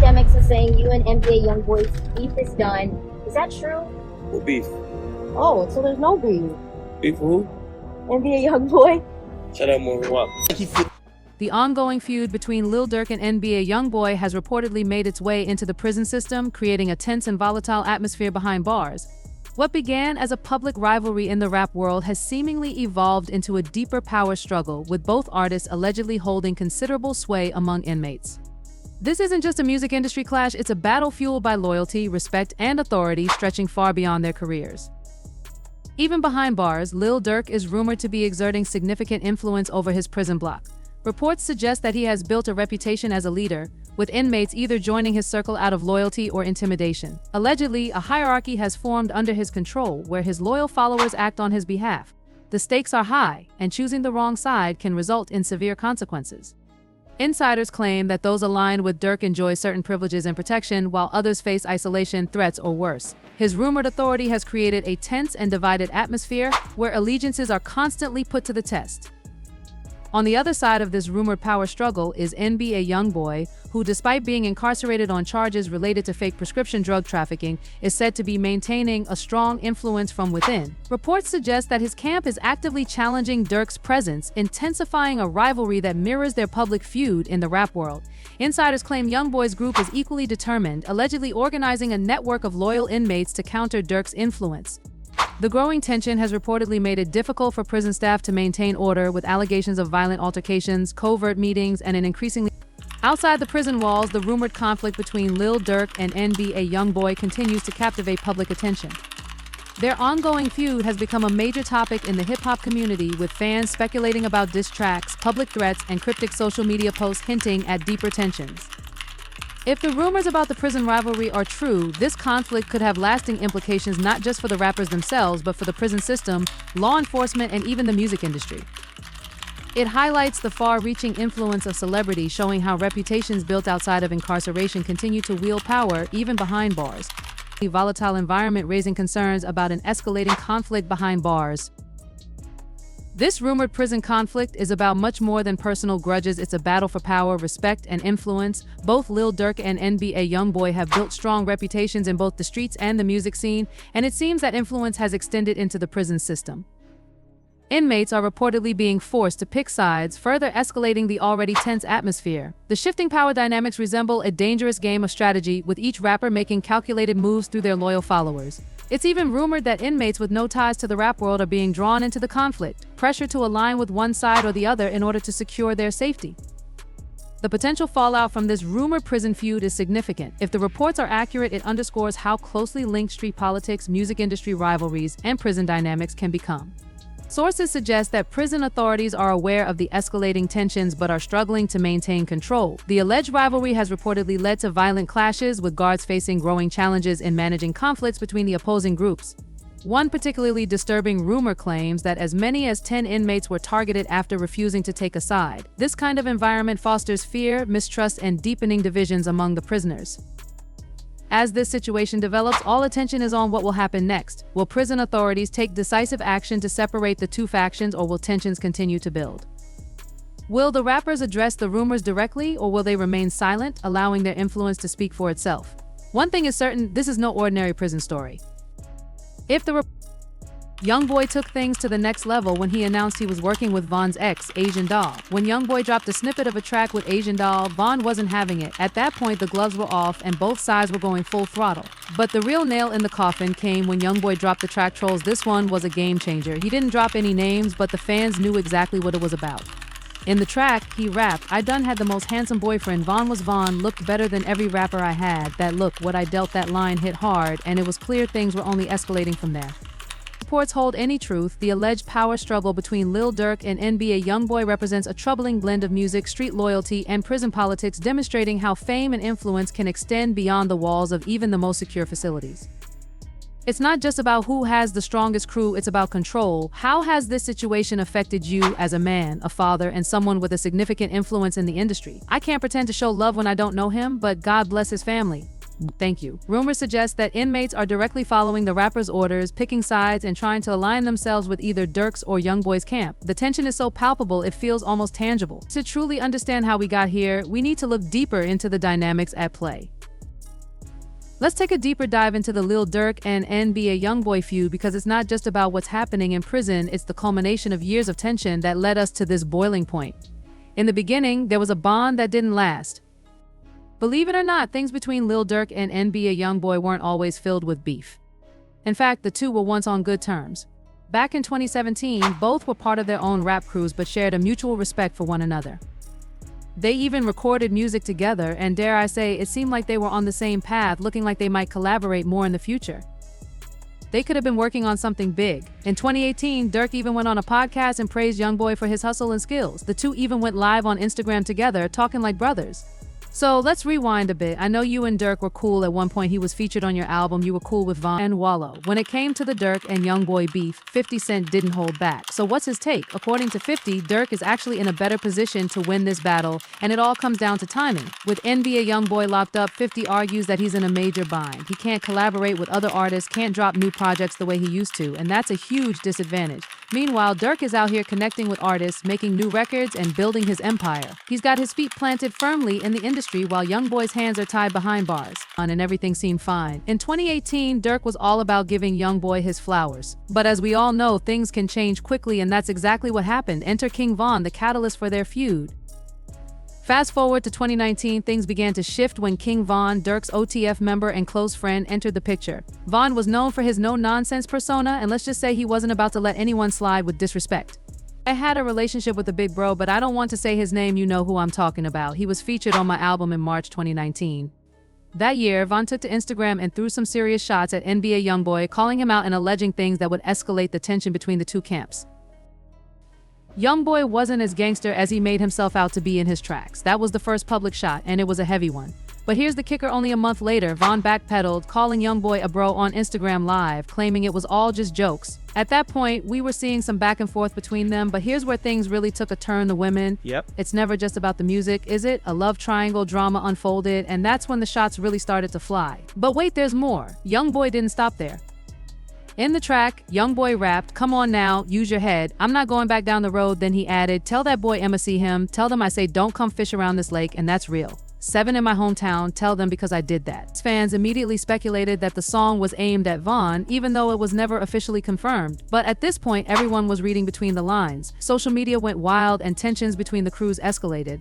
academics are saying you and NBA YoungBoy's beef is done. Is that true? Who beef? Oh, so there's no beef. Beef who? NBA YoungBoy? Shut up, move up. The ongoing feud between Lil Durk and NBA YoungBoy has reportedly made its way into the prison system, creating a tense and volatile atmosphere behind bars. What began as a public rivalry in the rap world has seemingly evolved into a deeper power struggle, with both artists allegedly holding considerable sway among inmates. This isn't just a music industry clash, it's a battle fueled by loyalty, respect, and authority stretching far beyond their careers. Even behind bars, Lil Durk is rumored to be exerting significant influence over his prison block. Reports suggest that he has built a reputation as a leader, with inmates either joining his circle out of loyalty or intimidation. Allegedly, a hierarchy has formed under his control where his loyal followers act on his behalf. The stakes are high, and choosing the wrong side can result in severe consequences. Insiders claim that those aligned with Durk enjoy certain privileges and protection, while others face isolation, threats, or worse. His rumored authority has created a tense and divided atmosphere where allegiances are constantly put to the test. On the other side of this rumored power struggle is NBA YoungBoy, who, despite being incarcerated on charges related to fake prescription drug trafficking, is said to be maintaining a strong influence from within. Reports suggest that his camp is actively challenging Durk's presence, intensifying a rivalry that mirrors their public feud in the rap world. Insiders claim YoungBoy's group is equally determined, allegedly organizing a network of loyal inmates to counter Durk's influence. The growing tension has reportedly made it difficult for prison staff to maintain order, with allegations of violent altercations, covert meetings, and an increasingly... Outside the prison walls, the rumored conflict between Lil Durk and NBA YoungBoy continues to captivate public attention. Their ongoing feud has become a major topic in the hip-hop community, with fans speculating about diss tracks, public threats, and cryptic social media posts hinting at deeper tensions. If the rumors about the prison rivalry are true, this conflict could have lasting implications not just for the rappers themselves, but for the prison system, law enforcement, and even the music industry. It highlights the far-reaching influence of celebrity, showing how reputations built outside of incarceration continue to wield power even behind bars. A volatile environment raising concerns about an escalating conflict behind bars. This rumored prison conflict is about much more than personal grudges. It's a battle for power, respect, and influence. Both Lil Durk and NBA YoungBoy have built strong reputations in both the streets and the music scene, and it seems that influence has extended into the prison system. Inmates are reportedly being forced to pick sides, further escalating the already tense atmosphere. The shifting power dynamics resemble a dangerous game of strategy, with each rapper making calculated moves through their loyal followers. It's even rumored that inmates with no ties to the rap world are being drawn into the conflict, pressured to align with one side or the other in order to secure their safety. The potential fallout from this rumored prison feud is significant. If the reports are accurate, it underscores how closely linked street politics, music industry rivalries, and prison dynamics can become. Sources suggest that prison authorities are aware of the escalating tensions but are struggling to maintain control. The alleged rivalry has reportedly led to violent clashes, with guards facing growing challenges in managing conflicts between the opposing groups. One particularly disturbing rumor claims that as many as 10 inmates were targeted after refusing to take a side. This kind of environment fosters fear, mistrust, and deepening divisions among the prisoners. As this situation develops, all attention is on what will happen next. Will prison authorities take decisive action to separate the two factions, or will tensions continue to build? Will the rappers address the rumors directly, or will they remain silent, allowing their influence to speak for itself? One thing is certain, this is no ordinary prison story. If the YoungBoy took things to the next level when he announced he was working with Von's ex, Asian Doll. When YoungBoy dropped a snippet of a track with Asian Doll, Von wasn't having it. At that point, the gloves were off and both sides were going full throttle. But the real nail in the coffin came when YoungBoy dropped the track Trolls. This one was a game changer. He didn't drop any names, but the fans knew exactly what it was about. In the track, he rapped, "I done had the most handsome boyfriend. Von was Von, looked better than every rapper I had. That look, what I dealt, that line hit hard, and it was clear things were only escalating from there." Reports hold any truth, the alleged power struggle between Lil Durk and NBA YoungBoy represents a troubling blend of music, street loyalty, and prison politics, demonstrating how fame and influence can extend beyond the walls of even the most secure facilities. It's not just about who has the strongest crew, it's about control. How has this situation affected you as a man, a father, and someone with a significant influence in the industry? I can't pretend to show love when I don't know him, but God bless his family. Thank you. Rumors suggest that inmates are directly following the rapper's orders, picking sides, and trying to align themselves with either Durk's or YoungBoy's camp. The tension is so palpable, it feels almost tangible. To truly understand how we got here, we need to look deeper into the dynamics at play. Let's take a deeper dive into the Lil Durk and NBA YoungBoy feud because it's not just about what's happening in prison, it's the culmination of years of tension that led us to this boiling point. In the beginning, there was a bond that didn't last. Believe it or not, things between Lil Durk and NBA YoungBoy weren't always filled with beef. In fact, the two were once on good terms. Back in 2017, both were part of their own rap crews but shared a mutual respect for one another. They even recorded music together, and dare I say, it seemed like they were on the same path, looking like they might collaborate more in the future. They could have been working on something big. In 2018, Durk even went on a podcast and praised YoungBoy for his hustle and skills. The two even went live on Instagram together, talking like brothers. So let's rewind a bit. I know you and Durk were cool at one point. He was featured on your album. You were cool with Von and Wallow. When it came to the Durk and YoungBoy beef, 50 Cent didn't hold back. So what's his take? According to 50, Durk is actually in a better position to win this battle, and it all comes down to timing. With NBA YoungBoy locked up, 50 argues that he's in a major bind. He can't collaborate with other artists, can't drop new projects the way he used to, and that's a huge disadvantage. Meanwhile, Durk is out here connecting with artists, making new records, and building his empire. He's got his feet planted firmly in the industry while YoungBoy's hands are tied behind bars. And everything seemed fine. In 2018, Durk was all about giving YoungBoy his flowers. But as we all know, things can change quickly, and that's exactly what happened. Enter King Von, the catalyst for their feud. Fast forward to 2019, things began to shift when King Von, Durk's OTF member and close friend, entered the picture. Von was known for his no-nonsense persona, and let's just say he wasn't about to let anyone slide with disrespect. I had a relationship with a big bro, but I don't want to say his name. You know who I'm talking about. He was featured on my album in March 2019. That year, Von took to Instagram and threw some serious shots at NBA YoungBoy, calling him out and alleging things that would escalate the tension between the two camps. YoungBoy wasn't as gangster as he made himself out to be in his tracks. That was the first public shot, and it was a heavy one. But here's the kicker: only a month later, Von backpedaled, calling YoungBoy a bro on Instagram Live, claiming it was all just jokes. At that point, we were seeing some back and forth between them, but here's where things really took a turn. The women. Yep. It's never just about the music, is it? A love triangle drama unfolded, and that's when the shots really started to fly. But wait, there's more. YoungBoy didn't stop there. In the track, YoungBoy rapped, "Come on now, use your head. I'm not going back down the road." Then he added, "Tell that boy Emma see him. Tell them I say don't come fish around this lake, and that's real. 7 in my hometown, tell them because I did that." Fans immediately speculated that the song was aimed at Von, even though it was never officially confirmed. But at this point, everyone was reading between the lines. Social media went wild and tensions between the crews escalated.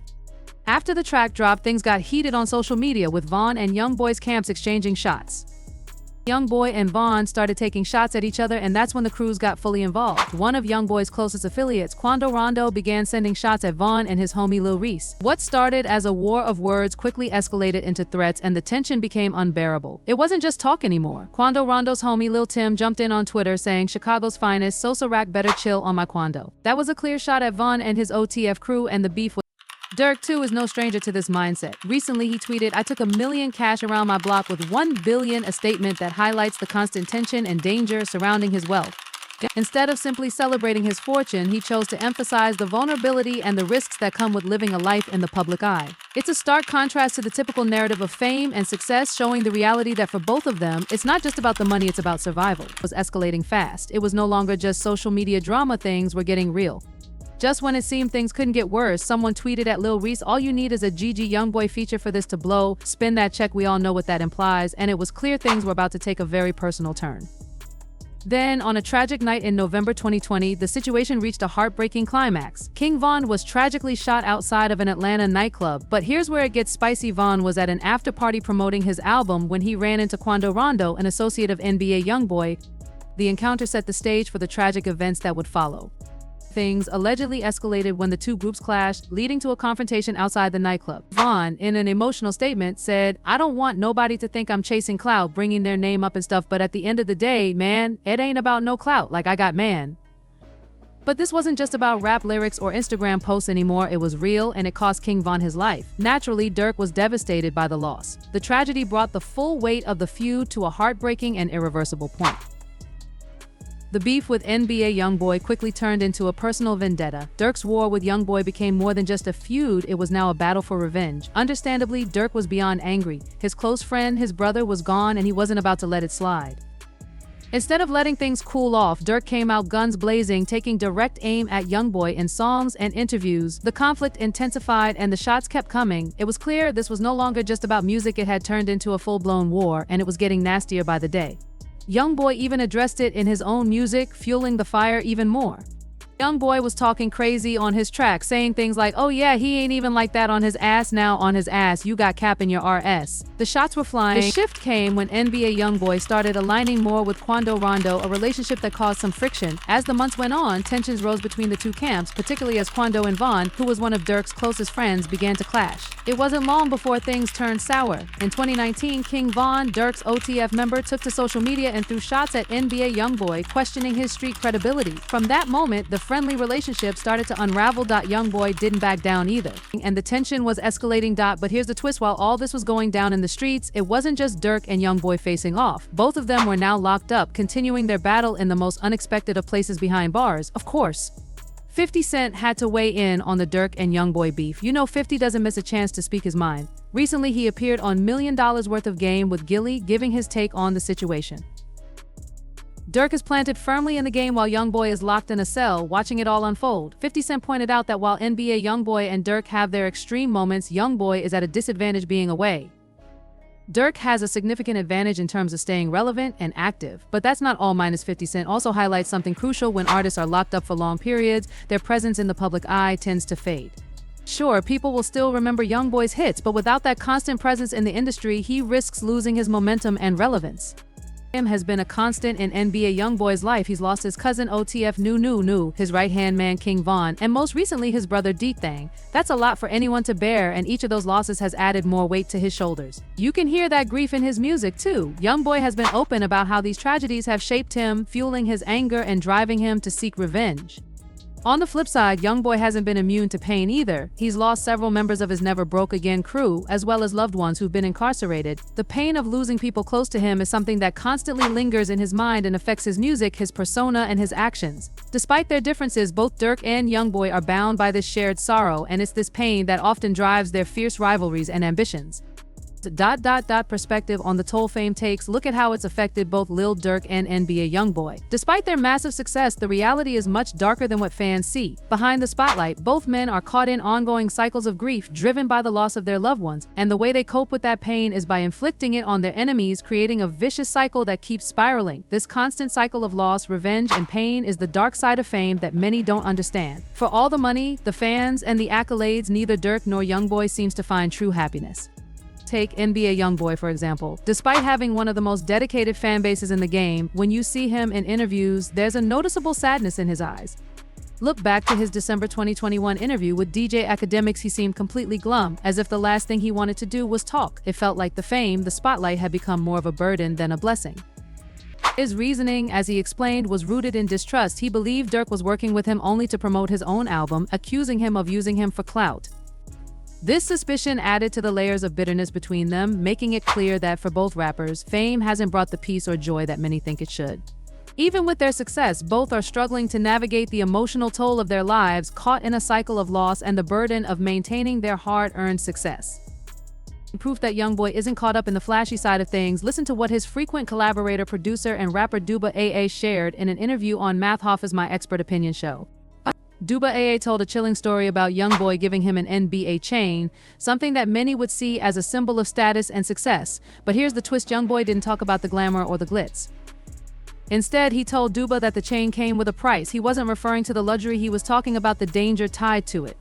After the track dropped, things got heated on social media, with Von and YoungBoy's camps exchanging shots. YoungBoy and Von started taking shots at each other, and that's when the crews got fully involved. One of YoungBoy's closest affiliates, Quando Rondo, began sending shots at Von and his homie Lil Reese. What started as a war of words quickly escalated into threats, and the tension became unbearable. It wasn't just talk anymore. Quando Rondo's homie Lil Tim jumped in on Twitter saying, "Chicago's finest, Sosa Rack better chill on my Quando." That was a clear shot at Von and his OTF crew, and the beef was Durk, too, is no stranger to this mindset. Recently, he tweeted, "I took $1 million cash around my block with $1 billion," a statement that highlights the constant tension and danger surrounding his wealth. Instead of simply celebrating his fortune, he chose to emphasize the vulnerability and the risks that come with living a life in the public eye. It's a stark contrast to the typical narrative of fame and success, showing the reality that for both of them, it's not just about the money, it's about survival. It was escalating fast. It was no longer just social media drama, things were getting real. Just when it seemed things couldn't get worse, someone tweeted at Lil Reese, "All you need is a GG YoungBoy feature for this to blow. Spin that check." We all know what that implies, and it was clear things were about to take a very personal turn. Then, on a tragic night in November 2020, the situation reached a heartbreaking climax. King Von was tragically shot outside of an Atlanta nightclub, but here's where it gets spicy. Von was at an after-party promoting his album when he ran into Quando Rondo, an associate of NBA YoungBoy. The encounter set the stage for the tragic events that would follow. Things allegedly escalated when the two groups clashed, leading to a confrontation outside the nightclub. Von, in an emotional statement, said, "I don't want nobody to think I'm chasing clout, bringing their name up and stuff, but at the end of the day, man, it ain't about no clout, like I got man." But this wasn't just about rap lyrics or Instagram posts anymore. It was real, and it cost King Von his life. Naturally, Durk was devastated by the loss. The tragedy brought the full weight of the feud to a heartbreaking and irreversible point. The beef with NBA YoungBoy quickly turned into a personal vendetta. Durk's war with YoungBoy became more than just a feud, it was now a battle for revenge. Understandably, Durk was beyond angry. His close friend, his brother, was gone, and he wasn't about to let it slide. Instead of letting things cool off, Durk came out guns blazing, taking direct aim at YoungBoy in songs and interviews. The conflict intensified and the shots kept coming. It was clear this was no longer just about music, it had turned into a full-blown war, and it was getting nastier by the day. YoungBoy even addressed it in his own music, fueling the fire even more. YoungBoy was talking crazy on his track, saying things like, "Oh yeah, he ain't even like that on his ass, now on his ass, you got cap in your RS." The shots were flying. The shift came when NBA YoungBoy started aligning more with Quando Rondo, a relationship that caused some friction. As the months went on, tensions rose between the two camps, particularly as Quando and Von, who was one of Durk's closest friends, began to clash. It wasn't long before things turned sour. In 2019, King Von, Durk's OTF member, took to social media and threw shots at NBA YoungBoy, questioning his street credibility. From that moment, the friendly relationship started to unravel. YoungBoy didn't back down either, and the tension was escalating. But here's the twist: while all this was going down in the streets, it wasn't just Durk and YoungBoy facing off. Both of them were now locked up, continuing their battle in the most unexpected of places, behind bars, of course. 50 Cent had to weigh in on the Durk and YoungBoy beef. You know 50 doesn't miss a chance to speak his mind. Recently, he appeared on $1 million worth of Game with Gilly, giving his take on the situation. Durk is planted firmly in the game while YoungBoy is locked in a cell, watching it all unfold. 50 Cent pointed out that while NBA YoungBoy and Durk have their extreme moments, YoungBoy is at a disadvantage being away. Durk has a significant advantage in terms of staying relevant and active, but that's not all. 50 Cent also highlights something crucial: when artists are locked up for long periods, their presence in the public eye tends to fade. Sure, people will still remember YoungBoy's hits, but without that constant presence in the industry, he risks losing his momentum and relevance. Has been a constant in NBA YoungBoy's life. He's lost his cousin OTF New, his right-hand man King Von, and most recently his brother D-Thang. That's a lot for anyone to bear, and each of those losses has added more weight to his shoulders. You can hear that grief in his music too. YoungBoy has been open about how these tragedies have shaped him, fueling his anger and driving him to seek revenge. On the flip side, YoungBoy hasn't been immune to pain either. He's lost several members of his Never Broke Again crew, as well as loved ones who've been incarcerated. The pain of losing people close to him is something that constantly lingers in his mind and affects his music, his persona, and his actions. Despite their differences, both Durk and YoungBoy are bound by this shared sorrow, and it's this pain that often drives their fierce rivalries and ambitions. Perspective on the toll fame takes. Look at how it's affected both Lil Durk and NBA YoungBoy. Despite their massive success, the reality is much darker than what fans see. Behind the spotlight, both men are caught in ongoing cycles of grief driven by the loss of their loved ones, and the way they cope with that pain is by inflicting it on their enemies, creating a vicious cycle that keeps spiraling. This constant cycle of loss, revenge, and pain is the dark side of fame that many don't understand. For all the money, the fans, and the accolades, neither Durk nor YoungBoy seems to find true happiness. Take NBA YoungBoy, for example. Despite having one of the most dedicated fan bases in the game, when you see him in interviews, there's a noticeable sadness in his eyes. Look back to his December 2021 interview with DJ Academics. He seemed completely glum, as if the last thing he wanted to do was talk. It felt like the fame, the spotlight, had become more of a burden than a blessing. His reasoning, as he explained, was rooted in distrust. He believed Durk was working with him only to promote his own album, accusing him of using him for clout. This suspicion added to the layers of bitterness between them, making it clear that for both rappers, fame hasn't brought the peace or joy that many think it should. Even with their success, both are struggling to navigate the emotional toll of their lives, caught in a cycle of loss and the burden of maintaining their hard-earned success. Proof that YoungBoy isn't caught up in the flashy side of things, listen to what his frequent collaborator, producer, and rapper Duba AA shared in an interview on Math Hoffa's My Expert Opinion show. Duba AA told a chilling story about YoungBoy giving him an NBA chain, something that many would see as a symbol of status and success. But here's the twist: YoungBoy didn't talk about the glamour or the glitz. Instead, he told Duba that the chain came with a price. He wasn't referring to the luxury, he was talking about the danger tied to it.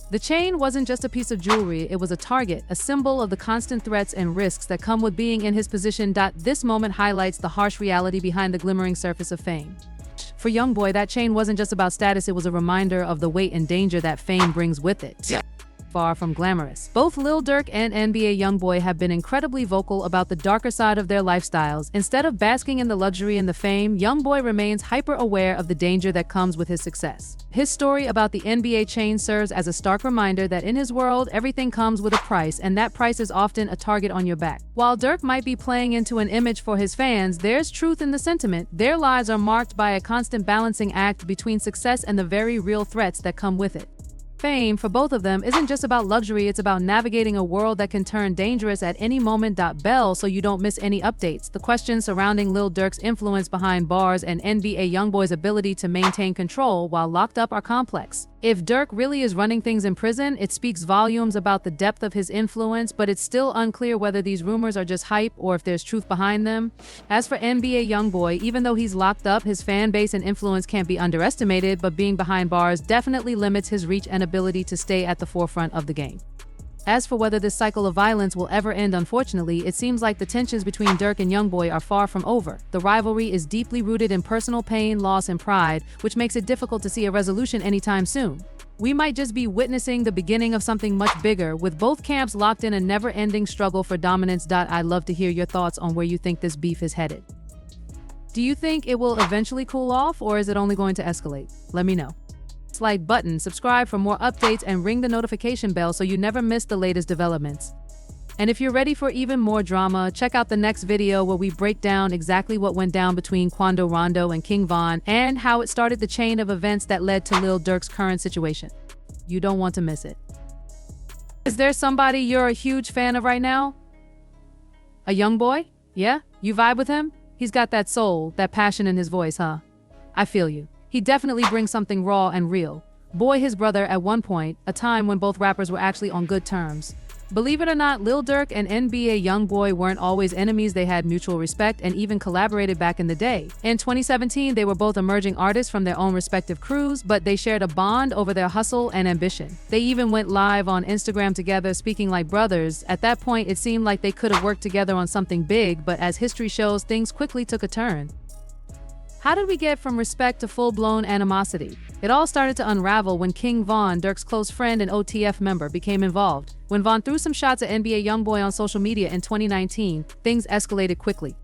The chain wasn't just a piece of jewelry, it was a target, a symbol of the constant threats and risks that come with being in his position. This moment highlights the harsh reality behind the glimmering surface of fame. For YoungBoy, that chain wasn't just about status, it was a reminder of the weight and danger that fame brings with it. Far from glamorous. Both Lil Durk and NBA YoungBoy have been incredibly vocal about the darker side of their lifestyles. Instead of basking in the luxury and the fame, YoungBoy remains hyper-aware of the danger that comes with his success. His story about the NBA chain serves as a stark reminder that in his world, everything comes with a price, and that price is often a target on your back. While Durk might be playing into an image for his fans, there's truth in the sentiment. Their lives are marked by a constant balancing act between success and the very real threats that come with it. Fame, for both of them, isn't just about luxury, it's about navigating a world that can turn dangerous at any moment. Bell so you don't miss any updates. The questions surrounding Lil Durk's influence behind bars and NBA YoungBoy's ability to maintain control while locked up are complex. If Durk really is running things in prison, it speaks volumes about the depth of his influence, but it's still unclear whether these rumors are just hype or if there's truth behind them. As for NBA YoungBoy, even though he's locked up, his fan base and influence can't be underestimated, but being behind bars definitely limits his reach and ability to stay at the forefront of the game. As for whether this cycle of violence will ever end, unfortunately, it seems like the tensions between Durk and YoungBoy are far from over. The rivalry is deeply rooted in personal pain, loss, and pride, which makes it difficult to see a resolution anytime soon. We might just be witnessing the beginning of something much bigger, with both camps locked in a never-ending struggle for dominance. I'd love to hear your thoughts on where you think this beef is headed. Do you think it will eventually cool off, or is it only going to escalate? Let me know. Like button, subscribe for more updates, and ring the notification bell so you never miss the latest developments. And if you're ready for even more drama, check out the next video where we break down exactly what went down between Quando Rondo and King Von and how it started the chain of events that led to Lil Durk's current situation. You don't want to miss it. Is there somebody you're a huge fan of right now? A YoungBoy? Yeah? You vibe with him? He's got that soul, that passion in his voice, huh? I feel you. He definitely brings something raw and real. Boy, his brother at one point, a time when both rappers were actually on good terms. Believe it or not, Lil Durk and NBA YoungBoy weren't always enemies. They had mutual respect and even collaborated back in the day. In 2017, they were both emerging artists from their own respective crews, but they shared a bond over their hustle and ambition. They even went live on Instagram together, speaking like brothers. At that point, it seemed like they could have worked together on something big, but as history shows, things quickly took a turn. How did we get from respect to full-blown animosity? It all started to unravel when King Von, Durk's close friend and OTF member, became involved. When Von threw some shots at NBA YoungBoy on social media in 2019, things escalated quickly.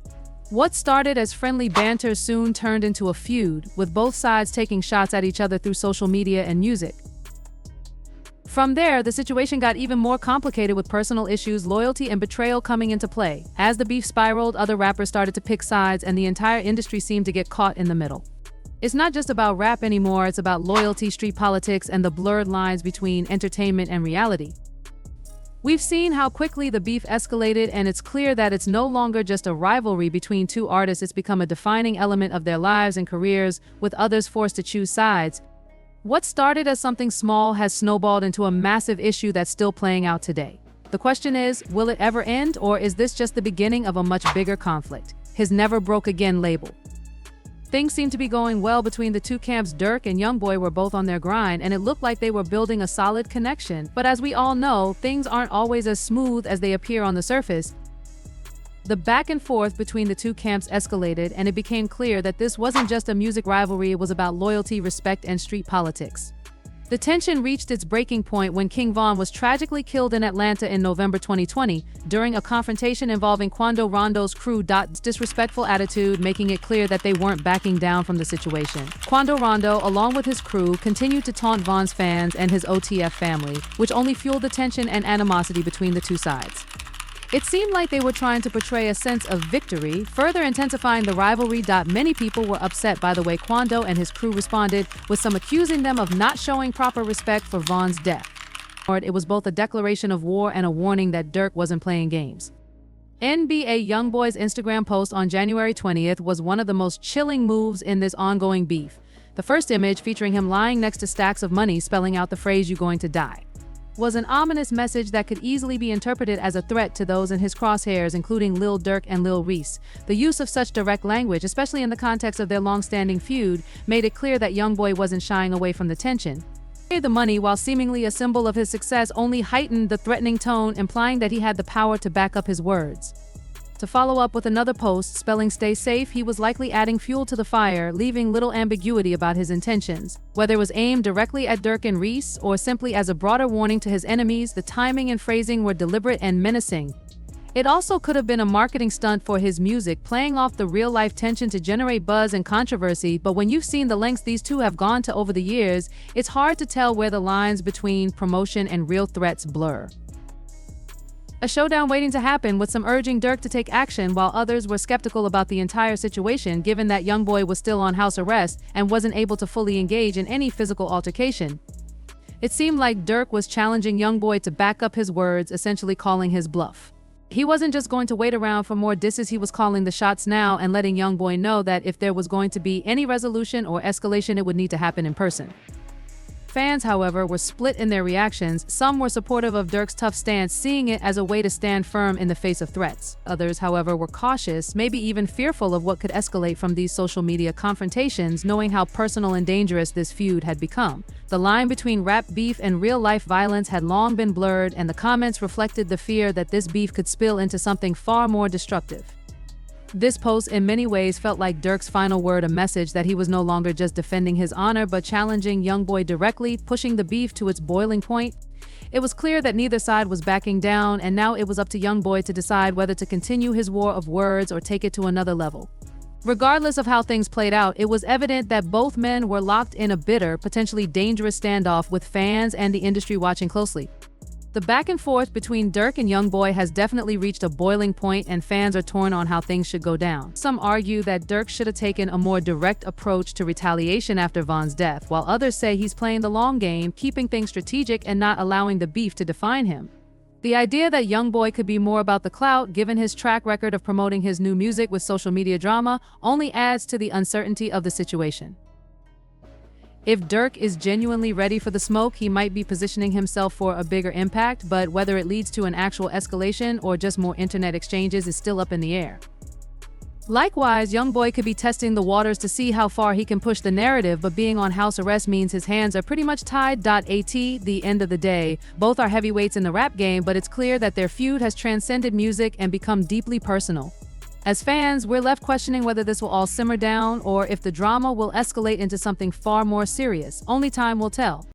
What started as friendly banter soon turned into a feud, with both sides taking shots at each other through social media and music. From there, the situation got even more complicated, with personal issues, loyalty, and betrayal coming into play. As the beef spiraled, other rappers started to pick sides, and the entire industry seemed to get caught in the middle. It's not just about rap anymore, it's about loyalty, street politics, and the blurred lines between entertainment and reality. We've seen how quickly the beef escalated, and it's clear that it's no longer just a rivalry between two artists. It's become a defining element of their lives and careers, with others forced to choose sides. What started as something small has snowballed into a massive issue that's still playing out today. The question is, will it ever end, or is this just the beginning of a much bigger conflict? His never broke again label. Things seemed to be going well between the two camps. Durk and YoungBoy were both on their grind, and it looked like they were building a solid connection. But as we all know, things aren't always as smooth as they appear on the surface. The back and forth between the two camps escalated, and it became clear that this wasn't just a music rivalry, it was about loyalty, respect, and street politics. The tension reached its breaking point when King Von was tragically killed in Atlanta in November 2020 during a confrontation involving Quando Rondo's crew. Disrespectful attitude, making it clear that they weren't backing down from the situation. Quando Rondo, along with his crew, continued to taunt Von's fans and his OTF family, which only fueled the tension and animosity between the two sides. It seemed like they were trying to portray a sense of victory, further intensifying the rivalry. Many people were upset by the way Quando and his crew responded, with some accusing them of not showing proper respect for Von's death. It was both a declaration of war and a warning that Durk wasn't playing games. NBA YoungBoy's Instagram post on January 20th was one of the most chilling moves in this ongoing beef. The first image, featuring him lying next to stacks of money, spelling out the phrase "you going to die," was an ominous message that could easily be interpreted as a threat to those in his crosshairs, including Lil Durk and Lil Reese. The use of such direct language, especially in the context of their long-standing feud, made it clear that YoungBoy wasn't shying away from the tension. The money, while seemingly a symbol of his success, only heightened the threatening tone, implying that he had the power to back up his words. To follow up with another post spelling "stay safe," he was likely adding fuel to the fire, leaving little ambiguity about his intentions. Whether it was aimed directly at Durk and Reese, or simply as a broader warning to his enemies, the timing and phrasing were deliberate and menacing. It also could have been a marketing stunt for his music, playing off the real-life tension to generate buzz and controversy, but when you've seen the lengths these two have gone to over the years, it's hard to tell where the lines between promotion and real threats blur. A showdown waiting to happen, with some urging Durk to take action while others were skeptical about the entire situation, given that YoungBoy was still on house arrest and wasn't able to fully engage in any physical altercation. It seemed like Durk was challenging YoungBoy to back up his words, essentially calling his bluff. He wasn't just going to wait around for more disses, he was calling the shots now and letting YoungBoy know that if there was going to be any resolution or escalation, it would need to happen in person. Fans, however, were split in their reactions. Some were supportive of Durk's tough stance, seeing it as a way to stand firm in the face of threats. Others, however, were cautious, maybe even fearful of what could escalate from these social media confrontations, knowing how personal and dangerous this feud had become. The line between rap beef and real-life violence had long been blurred, and the comments reflected the fear that this beef could spill into something far more destructive. This post in many ways felt like Durk's final word, a message that he was no longer just defending his honor but challenging YoungBoy directly, pushing the beef to its boiling point. It was clear that neither side was backing down, and now it was up to YoungBoy to decide whether to continue his war of words or take it to another level. Regardless of how things played out, it was evident that both men were locked in a bitter, potentially dangerous standoff, with fans and the industry watching closely. The back and forth between Durk and YoungBoy has definitely reached a boiling point, and fans are torn on how things should go down. Some argue that Durk should have taken a more direct approach to retaliation after Von's death, while others say he's playing the long game, keeping things strategic and not allowing the beef to define him. The idea that YoungBoy could be more about the clout, given his track record of promoting his new music with social media drama, only adds to the uncertainty of the situation. If Durk is genuinely ready for the smoke, he might be positioning himself for a bigger impact, but whether it leads to an actual escalation or just more internet exchanges is still up in the air. Likewise, YoungBoy could be testing the waters to see how far he can push the narrative, but being on house arrest means his hands are pretty much tied. At the end of the day, both are heavyweights in the rap game, but it's clear that their feud has transcended music and become deeply personal. As fans, we're left questioning whether this will all simmer down or if the drama will escalate into something far more serious. Only time will tell.